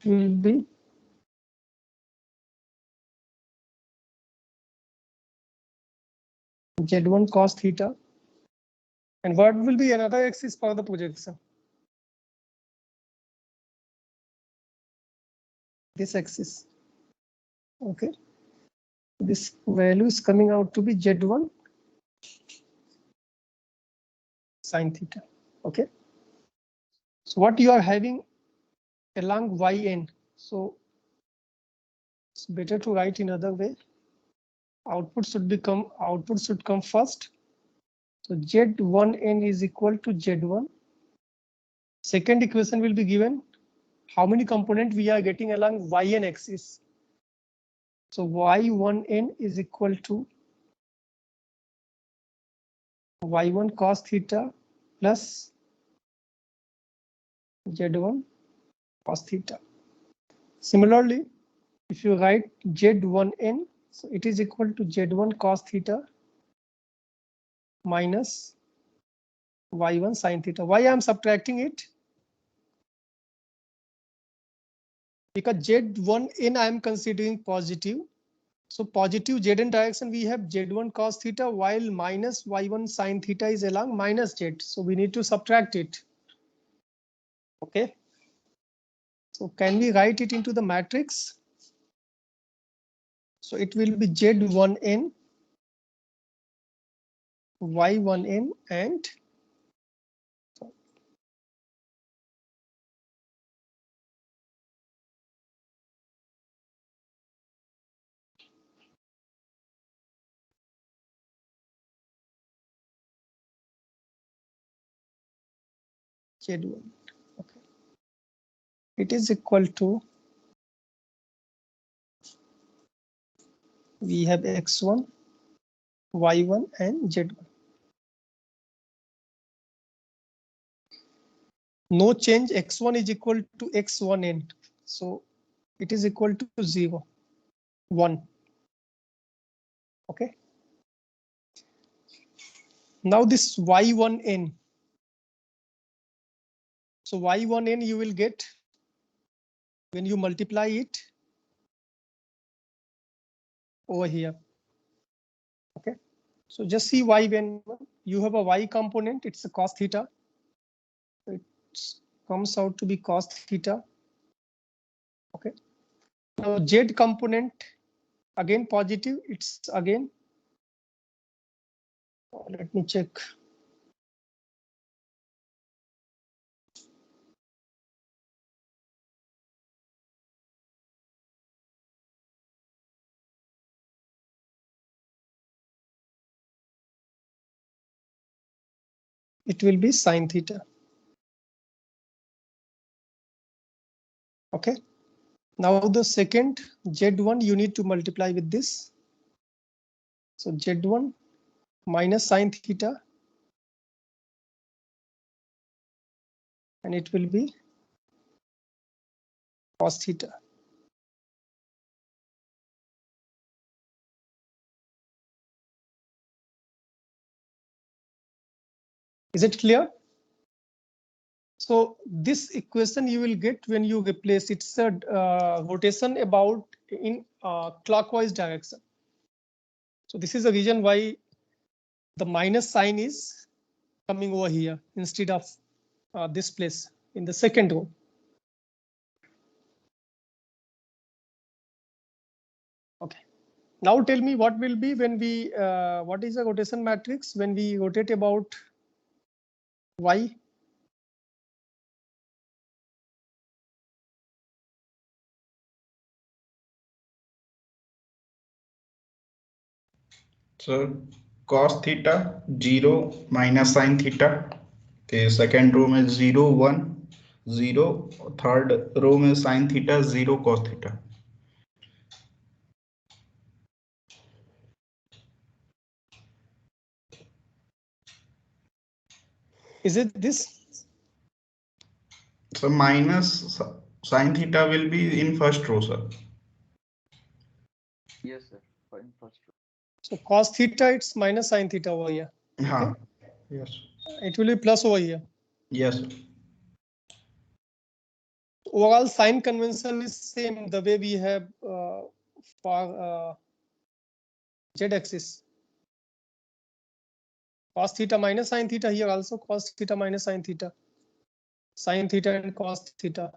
will be Z1 cos theta. And what will be another axis for the projection? This axis. Okay. This value is coming out to be Z1 sin theta. Okay. So what you are having along yn. So it's better to write in other way. Output should come first. So Z1n is equal to Z1. Second equation will be given. How many components we are getting along yn axis? So y1n is equal to y1 cos theta plus z1 cos theta. Similarly, if you write z1n, so it is equal to z1 cos theta minus y1 sin theta. Why I am subtracting it? Because z1n I am considering positive. So positive zn direction we have z1 cos theta, while minus y1 sin theta is along minus z. So we need to subtract it. Okay. So can we write it into the matrix? So it will be z1n, y1n, and z1. Okay. It is equal to, we have x1, y1, and z1. No change, x1 is equal to x1n. So it is equal to 0, 1. Okay. Now this y1n. So y1n you will get when you multiply it over here. Okay. So just see y1, you have a y component, it's a cos theta. It comes out to be cos theta. Okay. Now z component, again positive, it's again, let me check. It will be sin theta. Okay. Now the second z1 you need to multiply with this. So z1 minus sin theta, and it will be cos theta. Is it clear? So this equation you will get when you replace, it's a rotation about in clockwise direction. So this is the reason why the minus sign is coming over here instead of this place in the second row. Okay. Now tell me what will be when we, what is the rotation matrix when we rotate about y? So cos theta 0 minus sin theta. Okay, second row में 0 1 0, third row में sin theta 0 cos theta. Is it this? So minus sin theta will be in first row, sir. Yes, sir. In first row. So cos theta, it's minus sin theta over here. Okay. Yes. It will be plus over here. Yes. overall sign convention is same the way we have for z-axis. Cos theta minus sin theta, here also cos theta minus sin theta and cos theta.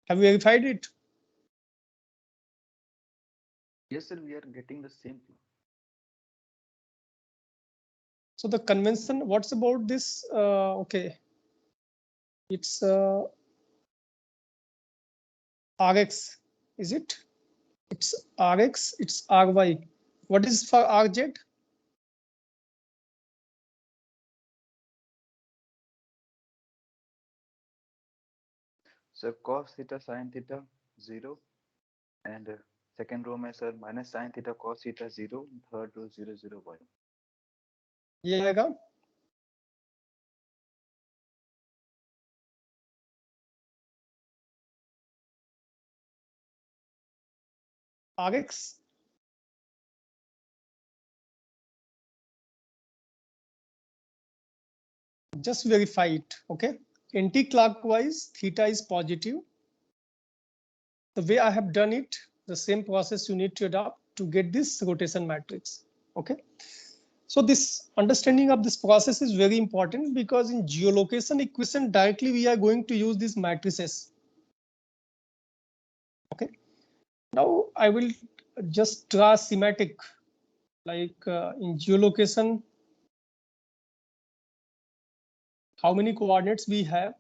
Have you verified it? Yes, sir, we are getting the same thing. So the convention, what's about this? Okay, it's Rx, is it? It's Rx, it's Ry. What is for Rz? So cos theta sin theta 0, and second row में sir minus sin theta cos theta 0, third row 0 0 1. ये आएगा Rx. Just verify it, okay? Anti-clockwise, theta is positive. The way I have done it, the same process you need to adopt to get this rotation matrix, okay? So this understanding of this process is very important because in geolocation equation directly we are going to use these matrices, okay? Now I will just draw schematic like in geolocation, how many coordinates we have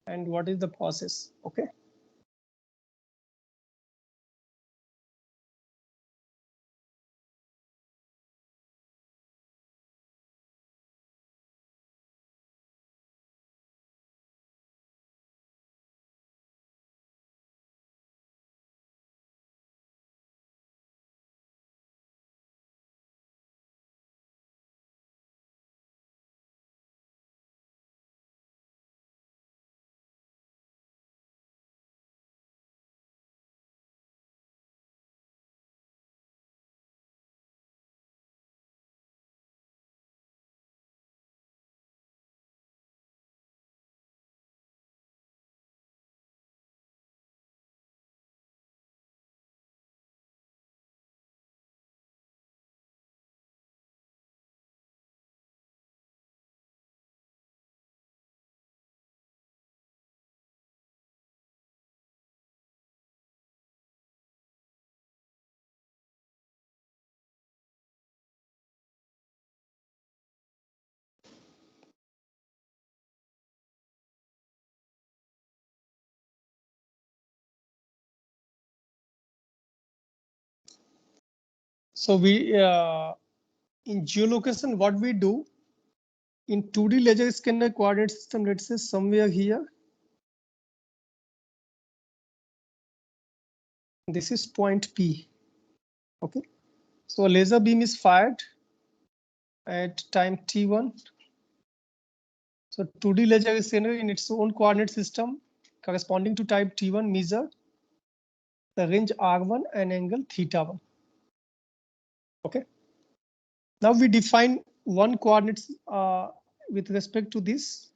and what is the process, okay? So we in geolocation, what we do in 2D laser scanner coordinate system, let's say somewhere here. This is point P. Okay. So a laser beam is fired at time T1. So 2D laser scanner in its own coordinate system corresponding to type T1 measure the range R1 and angle theta 1. Okay. Now we define one coordinates with respect to this.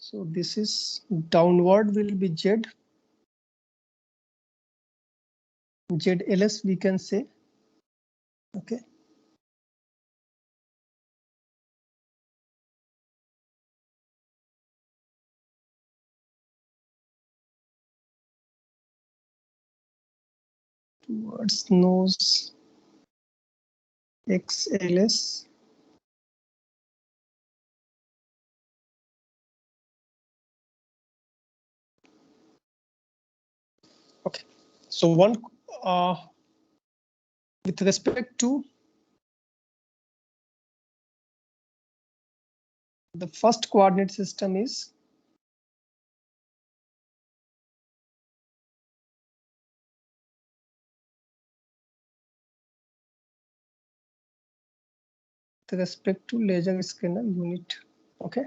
So this is downward will be Z. ZLS we can say, okay. Towards nose XLS. Okay, so one with respect to The first coordinate system is with respect to laser scanner unit. Okay.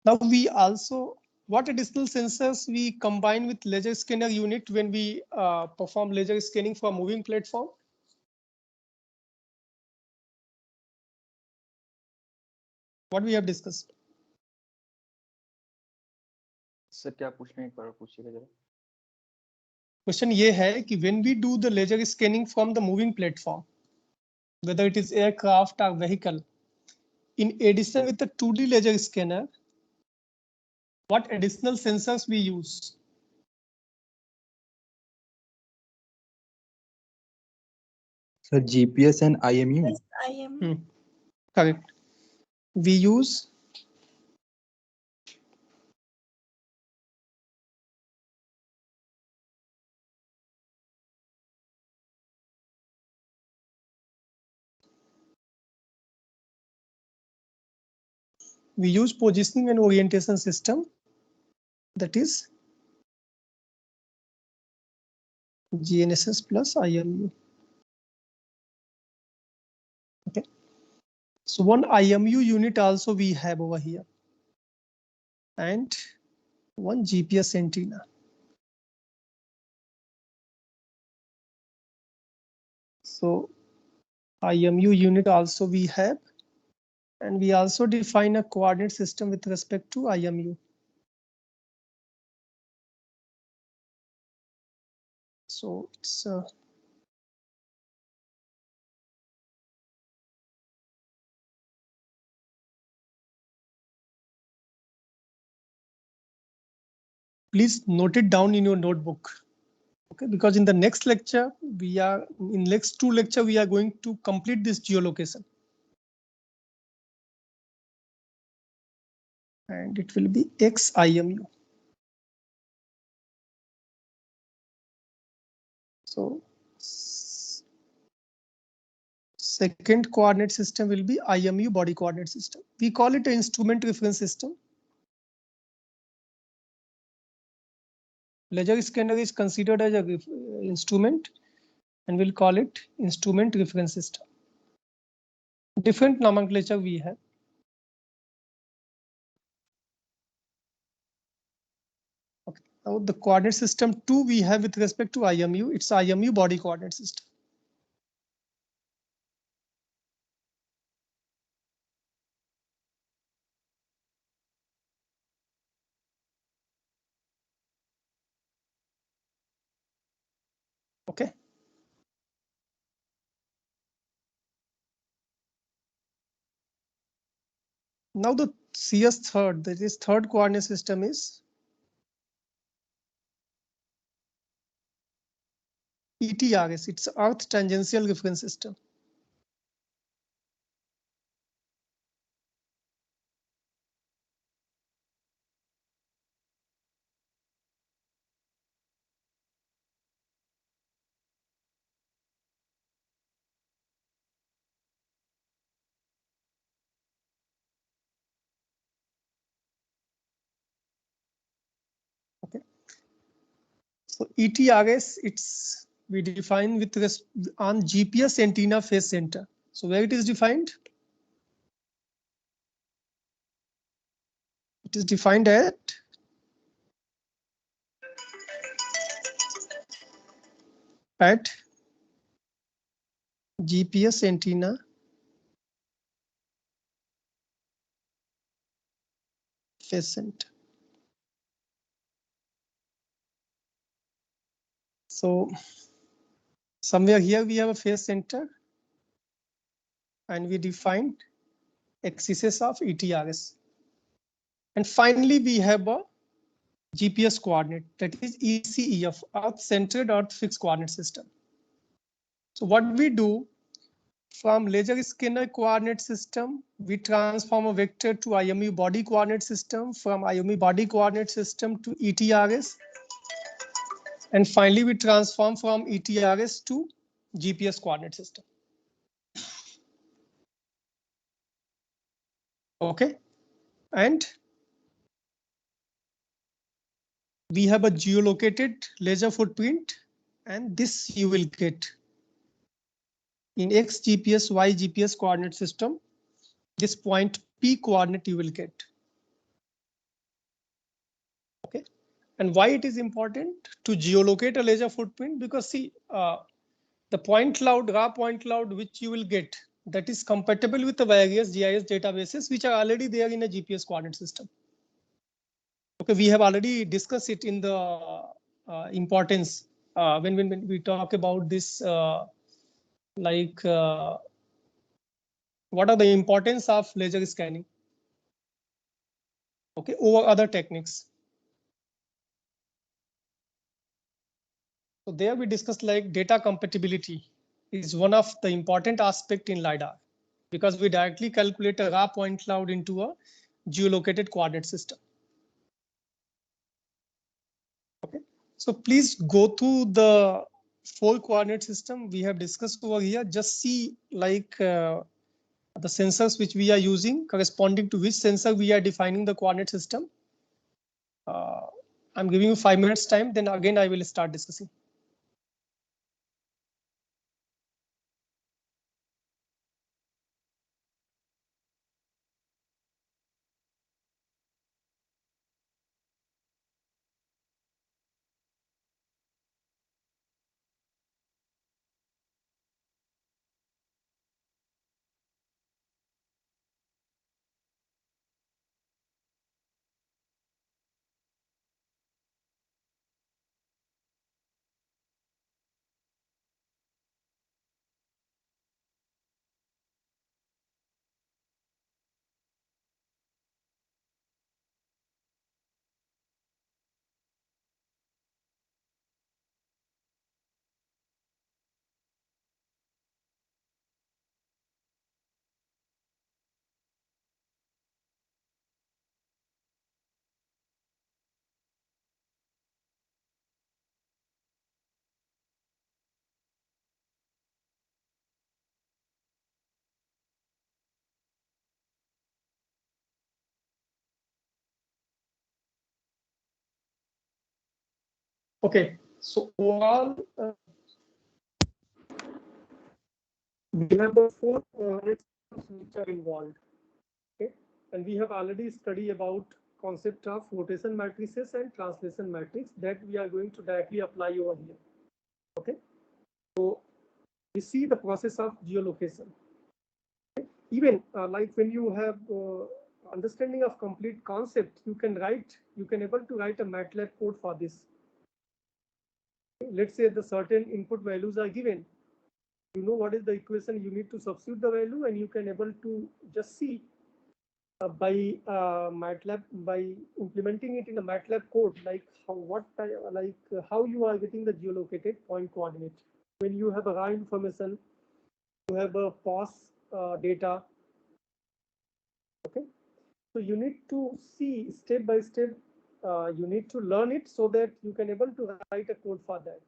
Now we also, what additional sensors we combine with laser scanner unit when we perform laser scanning for a moving platform? What we have discussed. Sir क्या पूछ रहे हैं एक बार पूछिएगा जरा. Question ये है कि when we do the laser scanning from the moving platform, whether it is aircraft or vehicle, in addition with the 2D laser scanner, what additional sensors we use? So GPS and IMU. Correct. We use positioning and orientation system, that is GNSS plus IMU. Okay. So one IMU unit also we have over here, and one GPS antenna. So IMU unit also we have, and we also define a coordinate system with respect to IMU. So it's please note it down in your notebook. Okay, because in the next lecture, in next two lecture, we are going to complete this geolocation. And it will be XIMU. So second coordinate system will be IMU body coordinate system. We call it an instrument reference system. Laser scanner is considered as an instrument, and we'll call it instrument reference system. Different nomenclature we have. Okay. Now the coordinate system 2 we have with respect to IMU, it's IMU body coordinate system. Okay. Now the CS third, that is third coordinate system is ETRS, it's Earth Tangential Reference System. Okay. So ETRS, we define with on GPS antenna phase center. So where it is defined? It is defined at GPS antenna phase center. So somewhere here we have a phase center, and we defined axis of ETRS. And finally, we have a GPS coordinate, that is ECEF, Earth Centered Earth Fixed Coordinate System. So what we do, from laser scanner coordinate system, we transform a vector to IMU body coordinate system, from IMU body coordinate system to ETRS. And finally, we transform from ETRS to GPS coordinate system. Okay, and we have a geolocated laser footprint, and this you will get in X GPS, Y GPS coordinate system. This point P coordinate you will get. Okay, and why it is important to geolocate a laser footprint? Because see, the point cloud, raw point cloud, which you will get, that is compatible with the various GIS databases which are already there in a GPS coordinate system. Okay, we have already discussed it in the importance when we talk about this, like what are the importance of laser scanning? Okay, over other techniques. So there we discussed like data compatibility is one of the important aspect in LiDAR, because we directly calculate a raw point cloud into a geolocated coordinate system. Okay, so please go through the 4 coordinate system we have discussed over here. Just see like the sensors which we are using, corresponding to which sensor we are defining the coordinate system. I'm giving you 5 minutes time, then again I will start discussing. Okay, so overall, we have the 4 coordinates which are involved. Okay, and we have already studied about concept of rotation matrices and translation matrix that we are going to directly apply over here. Okay, so we see the process of geolocation. Okay? Even like when you have understanding of complete concept, you can able to write a MATLAB code for this. Okay? Let's say the certain input values are given. You know what is the equation you need to substitute the value, and you can able to just see by MATLAB, by implementing it in a MATLAB code, like how you are getting the geolocated point coordinate. When you have a raw information, you have a pause data. Okay, so you need to see step by step. You need to learn it so that you can able to write a code for that.